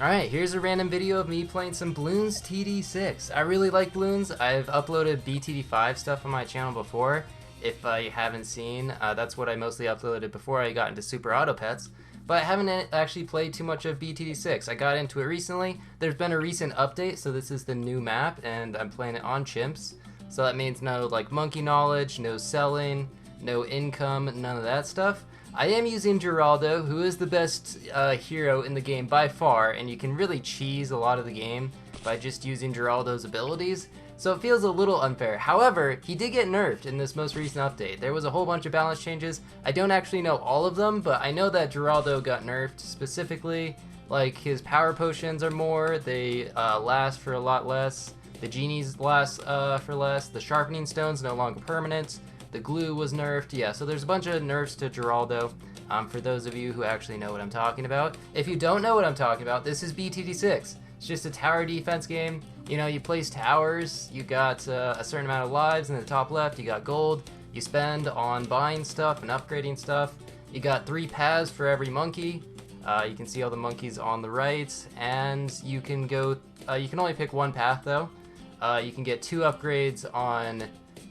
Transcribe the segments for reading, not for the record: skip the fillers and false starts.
Alright, here's a random video of me playing some Bloons TD6. I really like Bloons. I've uploaded BTD5 stuff on my channel before. If you haven't seen, that's what I mostly uploaded before I got into Super Auto Pets. But I haven't actually played too much of BTD6. I got into it recently. There's been a recent update, so this is the new map, and I'm playing it on CHIMPS. So that means no like monkey knowledge, no selling, no income, none of that stuff. I am using Geraldo, who is the best hero in the game by far, and you can really cheese a lot of the game by just using Geraldo's abilities, so it feels a little unfair. However, he did get nerfed in this most recent update. There was a whole bunch of balance changes. I don't actually know all of them, but I know that Geraldo got nerfed specifically. Like, his power potions are more, they last for a lot less, the genies last for less, the sharpening stone's no longer permanent, the glue was nerfed. Yeah, so there's a bunch of nerfs to Geraldo, for those of you who actually know what I'm talking about. If you don't know what I'm talking about, this is BTD6. It's just a tower defense game. You know, you place towers, you got a certain amount of lives in the top left, you got gold, you spend on buying stuff and upgrading stuff. You got 3 paths for every monkey. You can see all the monkeys on the right, and you can go, you can only pick one path though. You can get 2 upgrades on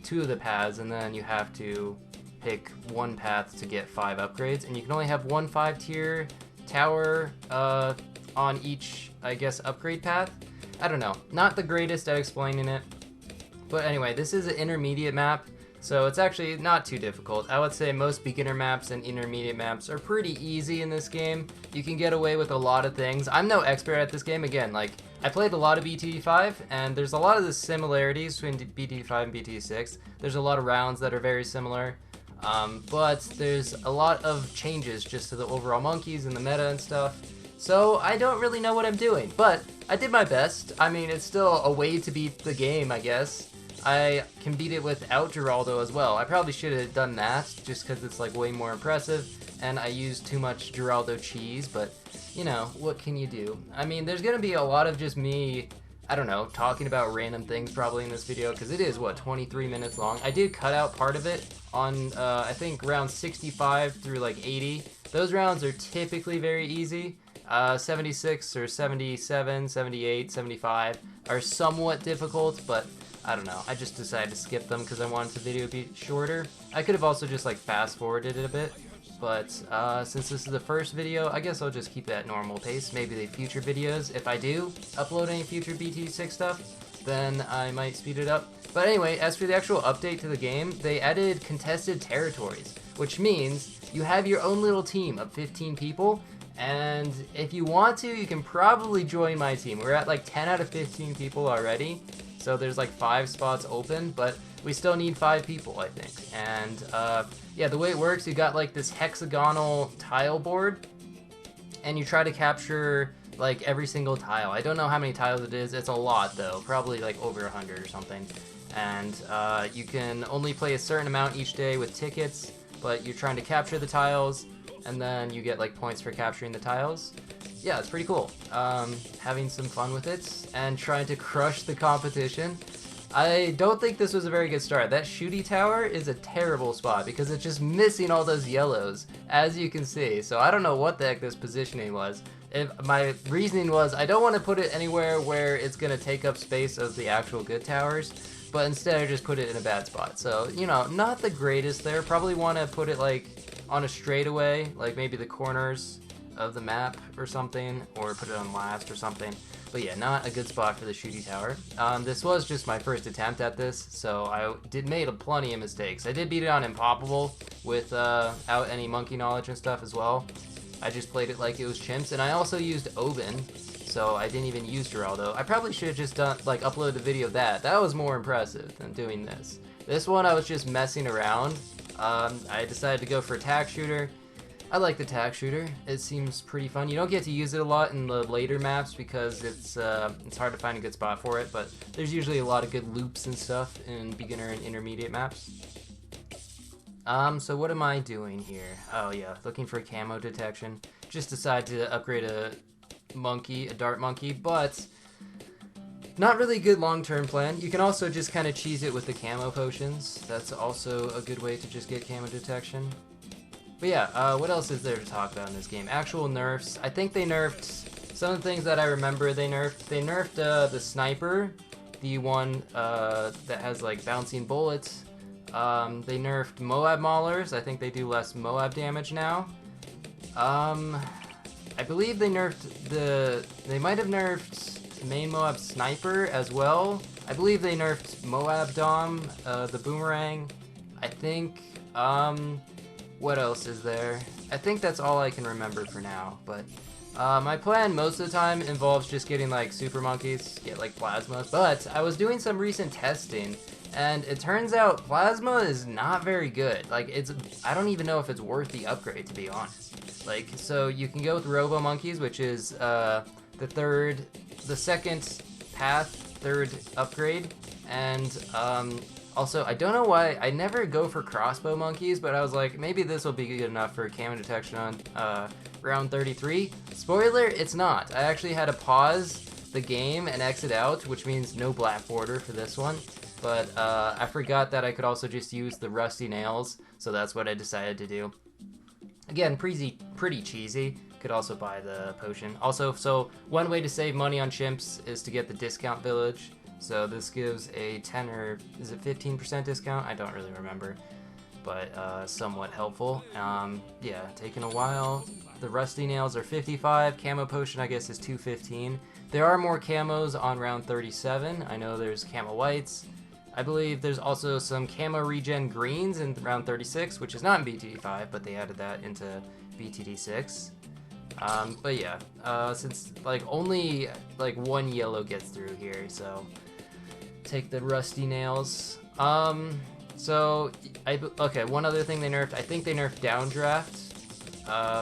2 of the paths, and then you have to pick one path to get 5 upgrades, and you can only have one 5-tier tower on each, I guess, upgrade path. I don't know, not the greatest at explaining it, but anyway, this is an intermediate map, so it's actually not too difficult. I would say most beginner maps and intermediate maps are pretty easy in this game. You can get away with a lot of things. I'm no expert at this game. Again, like, I played a lot of BTD5, and there's a lot of the similarities between BTD5 and BTD6. There's a lot of rounds that are very similar, but there's a lot of changes just to the overall monkeys and the meta and stuff. So I don't really know what I'm doing, but I did my best. I mean, it's still a way to beat the game, I guess. I can beat it without Geraldo as well. I probably should have done that, just because it's like way more impressive, and I used too much Geraldo cheese, but you know, what can you do? I mean, there's gonna be a lot of just me, I don't know, talking about random things probably in this video, because it is, what, 23 minutes long? I did cut out part of it on, I think, round 65 through like 80. Those rounds are typically very easy. 76 or 77, 78, 75 are somewhat difficult, but I don't know. I just decided to skip them because I wanted the video to be shorter. I could have also just like fast forwarded it a bit, but since this is the first video, I guess I'll just keep it at normal pace. Maybe the future videos, if I do upload any future BT6 stuff, then I might speed it up. But anyway, as for the actual update to the game, they added contested territories, which means you have your own little team of 15 people, and if you want to, you can probably join my team. We're at like 10 out of 15 people already, so there's like 5 spots open, but we still need 5 people, I think. And yeah, the way it works, you got like this hexagonal tile board, and you try to capture like every single tile. I don't know how many tiles it is. It's a lot though, probably like over 100 or something. And you can only play a certain amount each day with tickets, but you're trying to capture the tiles, and then you get like points for capturing the tiles. Yeah, it's pretty cool. Having some fun with it and trying to crush the competition. I don't think this was a very good start. That shooty tower is a terrible spot because it's just missing all those yellows, as you can see. So I don't know what the heck this positioning was. My reasoning was I don't want to put it anywhere where it's going to take up space of the actual good towers, but instead I just put it in a bad spot. So, you know, not the greatest there. Probably want to put it like on a straightaway, like maybe the corners of the map or something, or put it on last or something. But yeah, not a good spot for the shooty tower. This was just my first attempt at this, so I made plenty of mistakes. I did beat it on impossible without any monkey knowledge and stuff as well. I just played it like it was chimps, and I also used Oben, so I didn't even use Geraldo. I probably should have just done like uploaded a video of that. That was more impressive than doing this. This one I was just messing around. I decided to go for a tack shooter. I like the tack shooter. It seems pretty fun. You don't get to use it a lot in the later maps because it's hard to find a good spot for it, but there's usually a lot of good loops and stuff in beginner and intermediate maps. So what am I doing here? Oh yeah, looking for camo detection. Just decided to upgrade a monkey, a dart monkey, but not really a good long-term plan. You can also just kind of cheese it with the camo potions. That's also a good way to just get camo detection. But yeah, what else is there to talk about in this game? Actual nerfs. I think they nerfed some of the things that I remember they nerfed the sniper, the one that has like bouncing bullets. They nerfed Moab Maulers. I think they do less Moab damage now. I believe they might have nerfed main Moab Sniper as well. I believe they nerfed Moab Dom, the Boomerang. I think, what else is there? I think that's all I can remember for now, but my plan most of the time involves just getting like super monkeys, get like plasmas, but I was doing some recent testing and it turns out plasma is not very good. Like I don't even know if it's worth the upgrade, to be honest. Like, so you can go with Robo Monkeys, which is the second path, third upgrade, and also, I don't know why I never go for crossbow monkeys, but I was like, maybe this will be good enough for camo detection on round 33. Spoiler, it's not. I actually had to pause the game and exit out, which means no black border for this one. But I forgot that I could also just use the rusty nails, so that's what I decided to do. Again, pretty cheesy. Could also buy the potion. Also, so one way to save money on chimps is to get the discount village. So this gives a 10 or is it 15% discount? I don't really remember, but somewhat helpful. Yeah, taking a while. The rusty nails are 55. Camo potion, I guess, is 215. There are more camos on round 37. I know there's camo whites. I believe there's also some camo regen greens in round 36, which is not in BTD5, but they added that into BTD6. But yeah, since like only like one yellow gets through here, so take the rusty nails. Okay, one other thing they nerfed, I think they nerfed downdraft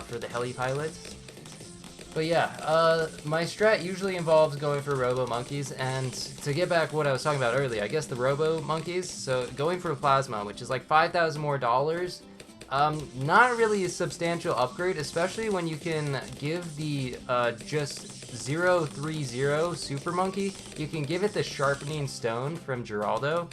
for the heli pilots. But yeah, my strat usually involves going for Robo Monkeys, and to get back what I was talking about earlier, I guess the Robo Monkeys, so going for Plasma, which is like 5,000 more dollars, not really a substantial upgrade, especially when you can give the just 030 Super Monkey, you can give it the Sharpening Stone from Geraldo,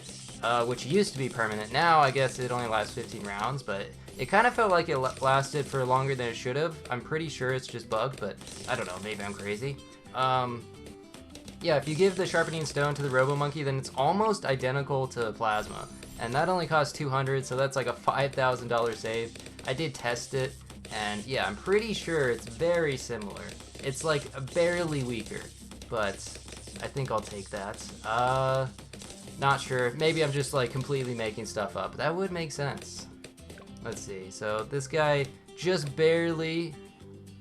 which used to be permanent. Now I guess it only lasts 15 rounds, but it kind of felt like it lasted for longer than it should have. I'm pretty sure it's just bugged, but I don't know, maybe I'm crazy. Yeah, if you give the Sharpening Stone to the Robo Monkey, then it's almost identical to Plasma. And that only costs 200, so that's like a $5,000 save. I did test it, and yeah, I'm pretty sure it's very similar. It's like barely weaker, but I think I'll take that. Not sure. Maybe I'm just like completely making stuff up. That would make sense. Let's see. So this guy just barely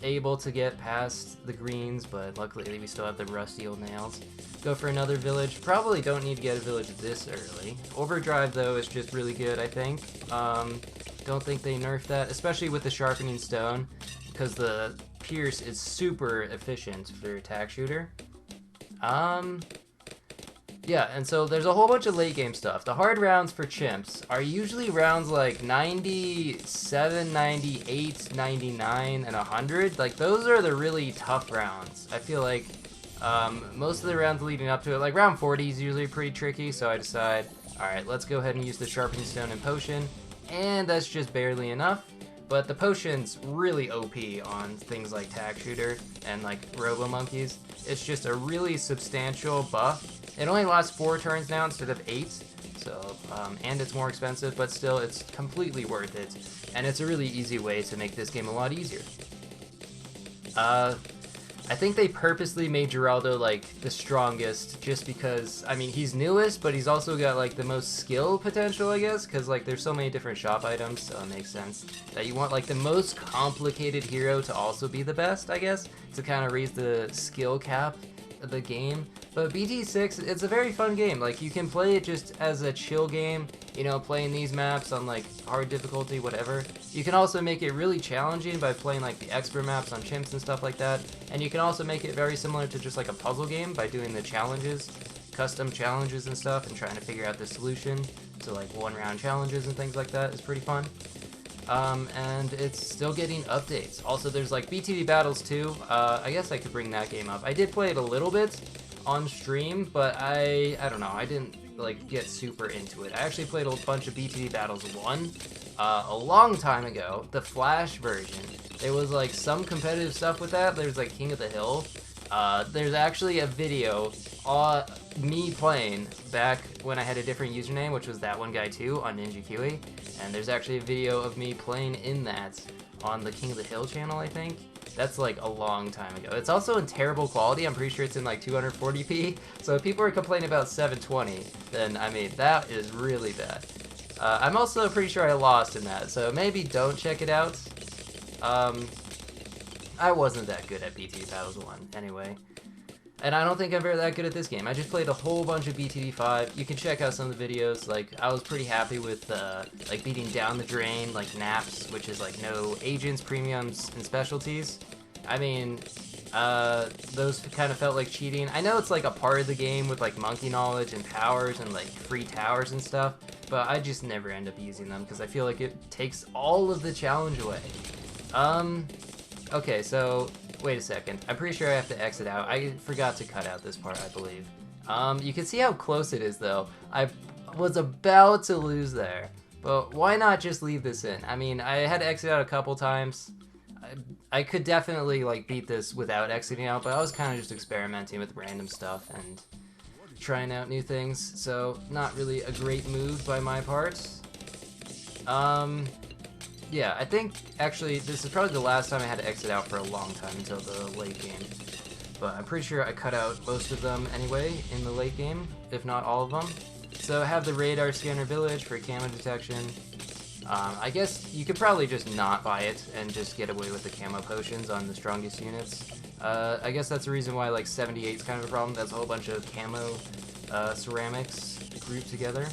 able to get past the greens, but luckily we still have the rusty old nails. Go for another village. Probably don't need to get a village this early. Overdrive though is just really good, I think. Don't think they nerfed that, especially with the Sharpening Stone, because the Pierce is super efficient for attack shooter. Yeah, and so there's a whole bunch of late game stuff. The hard rounds for chimps are usually rounds like 97, 98, 99, and 100. Like, those are the really tough rounds. I feel like most of the rounds leading up to it, like round 40 is usually pretty tricky, so I decide, alright, let's go ahead and use the Sharpening Stone and Potion, and that's just barely enough. But the potion's really OP on things like Tack Shooter and like Robo Monkeys. It's just a really substantial buff. It only lasts 4 turns now instead of 8, so and it's more expensive, but still it's completely worth it. And it's a really easy way to make this game a lot easier. I think they purposely made Geraldo like the strongest just because, I mean, he's newest, but he's also got like the most skill potential, I guess, because like there's so many different shop items, so it makes sense that you want like the most complicated hero to also be the best, I guess, to kind of raise the skill cap of the game. But BT6, it's a very fun game. Like, you can play it just as a chill game, you know, playing these maps on like hard difficulty, whatever. You can also make it really challenging by playing like the expert maps on chimps and stuff like that. And you can also make it very similar to just like a puzzle game by doing the challenges, custom challenges and stuff, and trying to figure out the solution to like 1-round challenges and things like that. Is pretty fun. And it's still getting updates. Also, there's like BTD Battles too. I guess I could bring that game up. I did play it a little bit on stream, but I don't know, I didn't like get super into it. I actually played a bunch of BTD Battles 1 a long time ago, the Flash version. There was like some competitive stuff with that. There's like King of the Hill, there's actually a video on me playing back when I had a different username, which was that one guy too on Ninja Kiwi, and there's actually a video of me playing in that on the King of the Hill channel, I think. That's like a long time ago. It's also in terrible quality. I'm pretty sure it's in like 240p. So if people are complaining about 720, then I mean, that is really bad. I'm also pretty sure I lost in that, so maybe don't check it out. I wasn't that good at BTD Battles 1 anyway. And I don't think I'm very that good at this game. I just played a whole bunch of BTD 5. You can check out some of the videos. Like, I was pretty happy with like beating down the drain, like naps, which is like no agents, premiums, and specialties. I mean, those kind of felt like cheating. I know it's like a part of the game with like monkey knowledge and powers and like free towers and stuff, but I just never end up using them because I feel like it takes all of the challenge away. Okay, so wait a second. I'm pretty sure I have to exit out. I forgot to cut out this part, I believe. You can see how close it is, though. I was about to lose there, but why not just leave this in? I mean, I had to exit out a couple times. I could definitely like beat this without exiting out, but I was kind of just experimenting with random stuff and trying out new things, so not really a great move by my part. Yeah, I think, actually, this is probably the last time I had to exit out for a long time until the late game. But I'm pretty sure I cut out most of them anyway in the late game, if not all of them. So I have the radar scanner village for camo detection. I guess you could probably just not buy it and just get away with the camo potions on the strongest units. I guess that's the reason why like 78 is kind of a problem. That's a whole bunch of camo ceramics grouped together.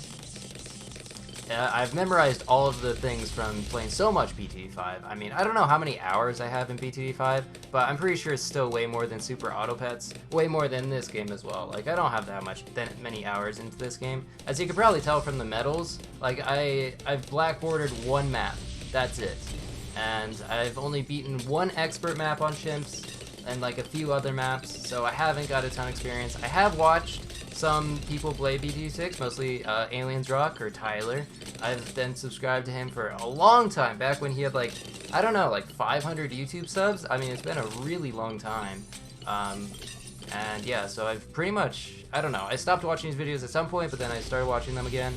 I've memorized all of the things from playing so much BTD5. I mean, I don't know how many hours I have in BTD5, but I'm pretty sure it's still way more than Super Auto Pets, way more than this game as well. Like, I don't have that many hours into this game. As you can probably tell from the medals, like, I've black bordered one map. That's it. And I've only beaten one expert map on Chimps and like a few other maps, so I haven't got a ton of experience. I have watched some people play BT6, mostly Aliens Rock or Tyler. I've been subscribed to him for a long time, back when he had like, I don't know, like 500 YouTube subs. I mean, it's been a really long time. And yeah, so I've pretty much, I don't know, I stopped watching his videos at some point, but then I started watching them again.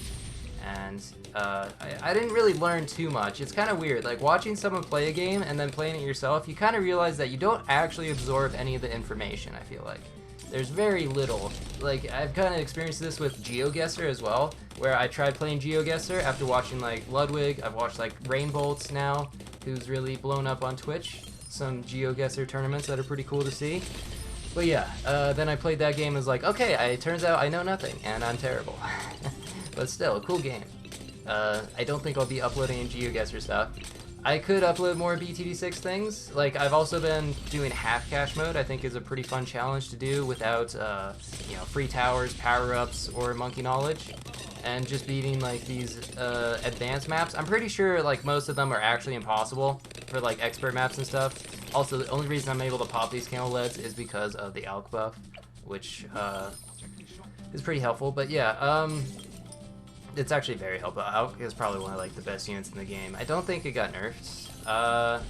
And I didn't really learn too much. It's kind of weird, like watching someone play a game and then playing it yourself, you kind of realize that you don't actually absorb any of the information, I feel like. There's very little. Like, I've kind of experienced this with GeoGuessr as well, where I tried playing GeoGuessr after watching like Ludwig. I've watched like Rainbolts now, who's really blown up on Twitch. Some GeoGuessr tournaments that are pretty cool to see. But yeah, then I played that game and was like, okay, it turns out I know nothing, and I'm terrible. But still, a cool game. I don't think I'll be uploading any GeoGuessr stuff. I could upload more BTD6 things. Like, I've also been doing half cache mode. I think is a pretty fun challenge to do without, you know, free towers, power-ups, or monkey knowledge. And just beating, like, these advanced maps. I'm pretty sure, like, most of them are actually impossible for, like, expert maps and stuff. Also, the only reason I'm able to pop these camo leads is because of the alk buff, which is pretty helpful. But yeah, it's actually very helpful. Alk is probably one of like the best units in the game. I don't think it got nerfed.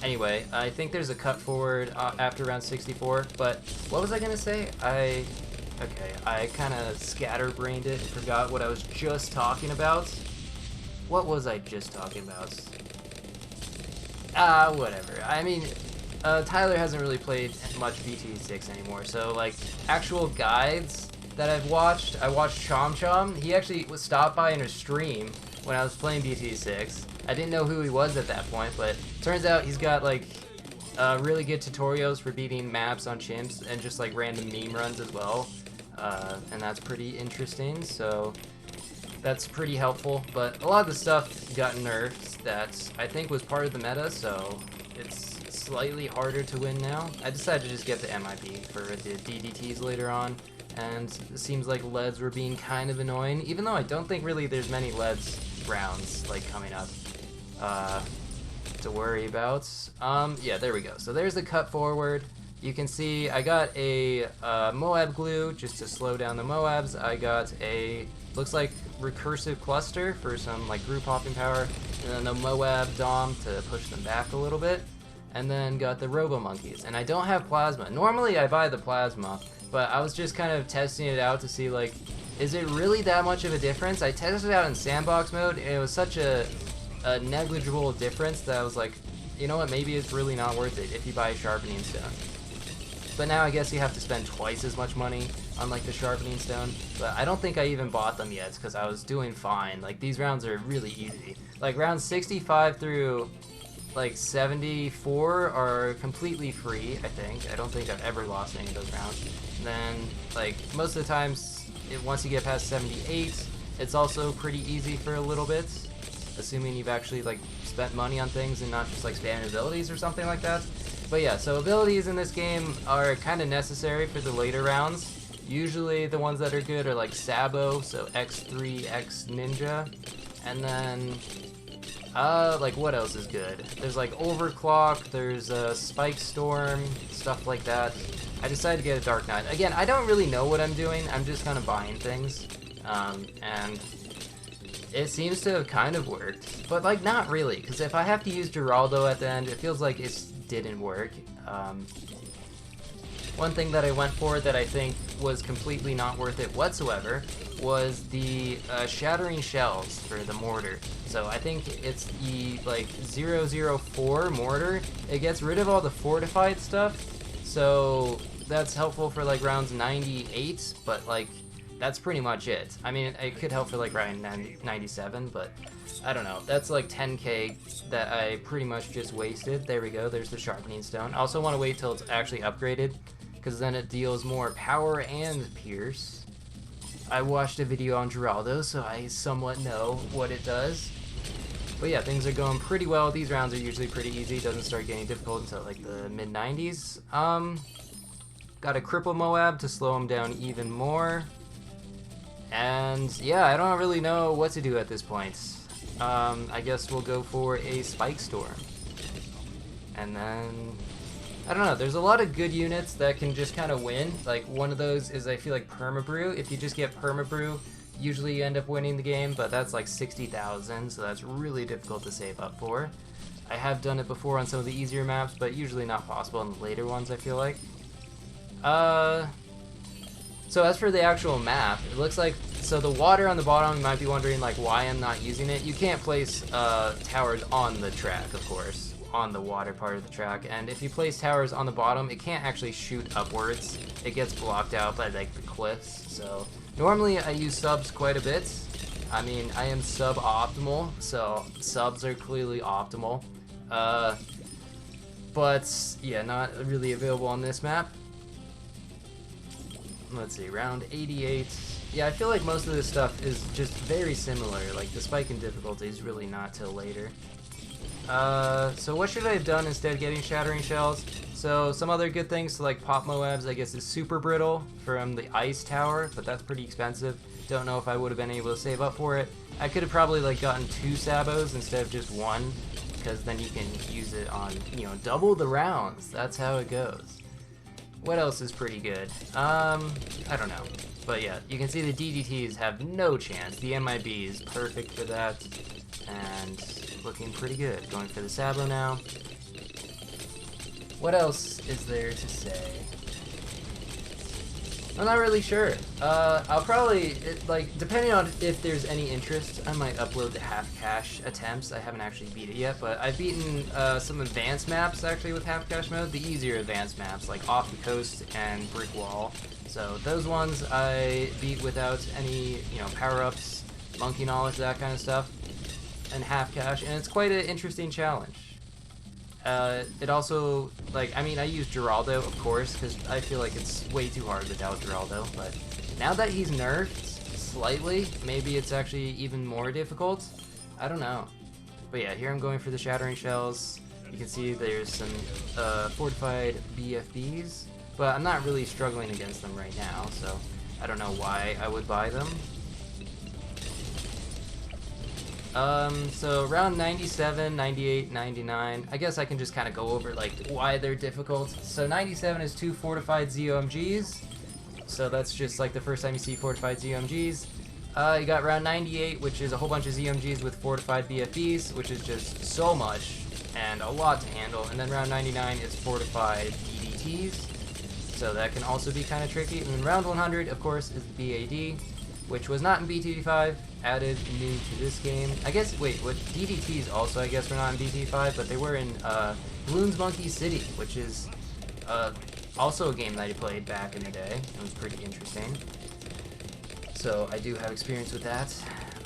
Anyway, I think there's a cut forward after round 64. But what was I gonna say? Okay, I kind of scatterbrained it and forgot what I was just talking about. What was I just talking about? Whatever. I mean, Tyler hasn't really played much BT6 anymore, so like actual guides that I've watched, I watched Chom Chom. He actually stopped by in a stream when I was playing BT6. I didn't know who he was at that point, but turns out he's got like really good tutorials for beating maps on Chimps and just like random meme runs as well. And that's pretty interesting, so that's pretty helpful. But a lot of the stuff got nerfed that I think was part of the meta, so it's slightly harder to win now. I decided to just get the MIP for the DDTs later on. And it seems like leads were being kind of annoying, even though I don't think really there's many leads rounds like coming up to worry about. Yeah, there we go. So there's the cut forward. You can see I got a Moab glue just to slow down the Moabs. I got a, looks like recursive cluster for some like group hopping power, and then the Moab Dom to push them back a little bit. and then got the Robo Monkeys. And I don't have Plasma. Normally I buy the Plasma, but I was just kind of testing it out to see, like, is it really that much of a difference? I tested it out in sandbox mode, and it was such a negligible difference that I was like, you know what, maybe it's really not worth it if you buy a Sharpening Stone. But now I guess you have to spend twice as much money on like the Sharpening Stone. But I don't think I even bought them yet because I was doing fine. Like these rounds are really easy. Like rounds 65 through like 74 are completely free, I think. I don't think I've ever lost any of those rounds. And then like most of the times, once you get past 78, it's also pretty easy for a little bit. Assuming you've actually like spent money on things and not just like spamming abilities or something like that. But yeah, so abilities in this game are kind of necessary for the later rounds. Usually the ones that are good are like Sabo, so X3, X Ninja, and then like what else is good? There's like Overclock, there's Spike Storm, stuff like that. I decided to get a Dark Knight. Again, I don't really know what I'm doing. I'm just kind of buying things, and it seems to have kind of worked, but like not really, because if I have to use Geraldo at the end, it feels like it didn't work. One thing that I went for that I think was completely not worth it whatsoever was the Shattering Shells for the mortar. So I think it's the like 004 mortar. It gets rid of all the fortified stuff, so that's helpful for like rounds 98, but like that's pretty much it. I mean, it could help for like round 97, but I don't know. That's like 10k that I pretty much just wasted. There we go, there's the Sharpening Stone. I also want to wait till it's actually upgraded, because then it deals more power and pierce. I watched a video on Geraldo, so I somewhat know what it does. But yeah, things are going pretty well. These rounds are usually pretty easy. It doesn't start getting difficult until like the mid-90s. Got a Cripple Moab to slow him down even more. And yeah, I don't really know what to do at this point. I guess we'll go for a Spike Storm. And then, I don't know, there's a lot of good units that can just kind of win. Like one of those is, I feel like, Permabrew. If you just get Permabrew, usually you end up winning the game, but that's like 60,000, so that's really difficult to save up for. I have done it before on some of the easier maps, but usually not possible on the later ones, I feel like. So as for the actual map, it looks like, so the water on the bottom, you might be wondering like why I'm not using it. You can't place towers on the track, of course, on the water part of the track, and if you place towers on the bottom, it can't actually shoot upwards. It gets blocked out by like the cliffs. So normally I use subs quite a bit. I mean, I am SubOptimal, so subs are clearly optimal. But yeah, not really available on this map. Let's see, round 88. Yeah, I feel like most of this stuff is just very similar. Like the spike in difficulty is really not till later. So what should I have done instead of getting Shattering Shells? So some other good things to like pop Moabs, I guess, is Super Brittle from the Ice Tower, but that's pretty expensive. Don't know if I would have been able to save up for it. I could have probably like gotten 2 Sabos instead of just 1, because then you can use it on, you know, double the rounds. That's how it goes. What else is pretty good? I don't know. But yeah, you can see the DDTs have no chance. The MIB is perfect for that. And looking pretty good. Going for the Sabo now. What else is there to say? I'm not really sure. I'll probably, like, depending on if there's any interest, I might upload the half cash attempts. I haven't actually beat it yet, but I've beaten some advanced maps actually with half cash mode, the easier advanced maps like Off the Coast and Brick Wall. So those ones I beat without any, you know, power-ups, monkey knowledge, that kind of stuff, and half cash, and it's quite an interesting challenge. It also, like, I mean, I use Geraldo, of course, because I feel like it's way too hard without Geraldo, but now that he's nerfed slightly, maybe it's actually even more difficult. I don't know. But yeah, here I'm going for the Shattering Shells. You can see there's some fortified BFBs, but I'm not really struggling against them right now, so I don't know why I would buy them. So around 97, 98, 99, I guess I can just kind of go over like why they're difficult. So 97 is 2 fortified ZOMGs, so that's just like the first time you see fortified ZOMGs. You got round 98, which is a whole bunch of ZOMGs with fortified BFBs, which is just so much. and a lot to handle. And then round 99 is fortified DDTs, so that can also be kind of tricky. And then round 100, of course, is the BAD, which was not in BTD5, added new to this game. I guess, wait, what DDTs also, I guess, were not in BTD5, but they were in Bloons Monkey City, which is also a game that I played back in the day. It was pretty interesting. So I do have experience with that.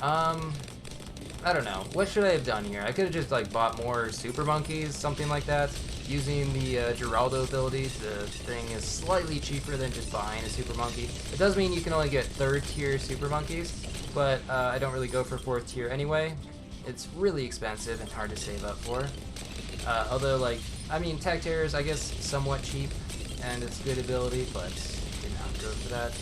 I don't know. What should I have done here? I could have just like bought more Super Monkeys, something like that. Using the Geraldo ability, the thing is slightly cheaper than just buying a Super Monkey. It does mean you can only get 3rd tier Super Monkeys, but I don't really go for 4th tier anyway. It's really expensive and hard to save up for. Although, like, I mean, Tech Terrors, I guess, somewhat cheap, and it's good ability, but did not go for that.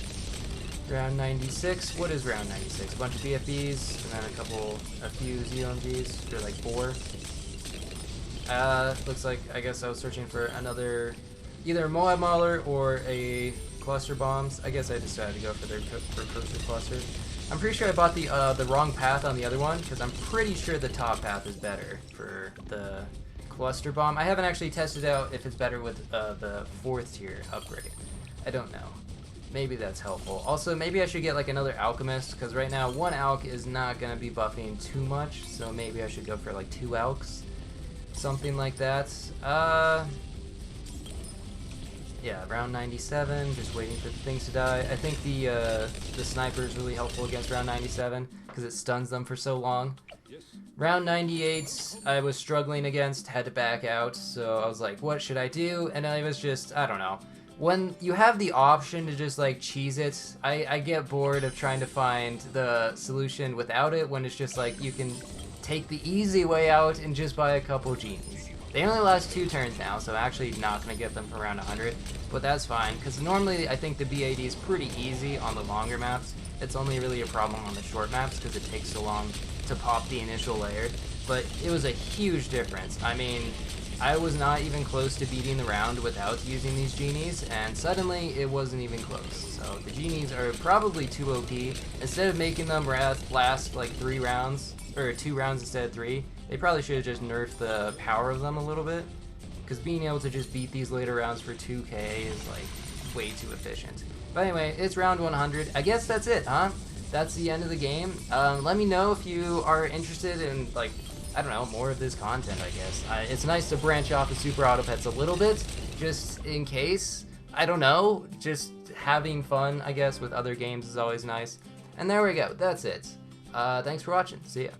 Round 96. What is round 96? A bunch of BFBs, and then a few ZOMGs for like 4. Looks like, I guess I was searching for another, either a Moab Mauler or a Cluster Bombs. I guess I decided to go for their Coaster Cluster. I'm pretty sure I bought the wrong path on the other one, because I'm pretty sure the top path is better for the Cluster Bomb. I haven't actually tested out if it's better with the 4th tier upgrade. I don't know. Maybe that's helpful. Also, maybe I should get like another Alchemist, because right now 1 Alch is not going to be buffing too much, so maybe I should go for like 2 Alchs. Something like that. Yeah, round 97, just waiting for things to die. I think the sniper is really helpful against round 97, because it stuns them for so long. Round 98, I was struggling against, had to back out, so I was like, what should I do? And I was just, I don't know. When you have the option to just like cheese it, I get bored of trying to find the solution without it, when it's just like you can take the easy way out and just buy a couple genies. They only last 2 turns now, so I'm actually not going to get them for around 100, but that's fine, because normally I think the BAD is pretty easy on the longer maps. It's only really a problem on the short maps, because it takes so long to pop the initial layer, but it was a huge difference. I mean, I was not even close to beating the round without using these genies, and suddenly it wasn't even close. So the genies are probably too OP. Instead of making them last like 3 rounds, or 2 rounds instead of 3, they probably should have just nerfed the power of them a little bit, because being able to just beat these later rounds for 2k is like way too efficient. But anyway, it's round 100. I guess that's it, huh? That's the end of the game. Let me know if you are interested in, like, I don't know, more of this content, I guess. It's nice to branch off of Super Auto Pets a little bit, just in case. I don't know, just having fun, I guess, with other games is always nice. And there we go, that's it. Thanks for watching, see ya.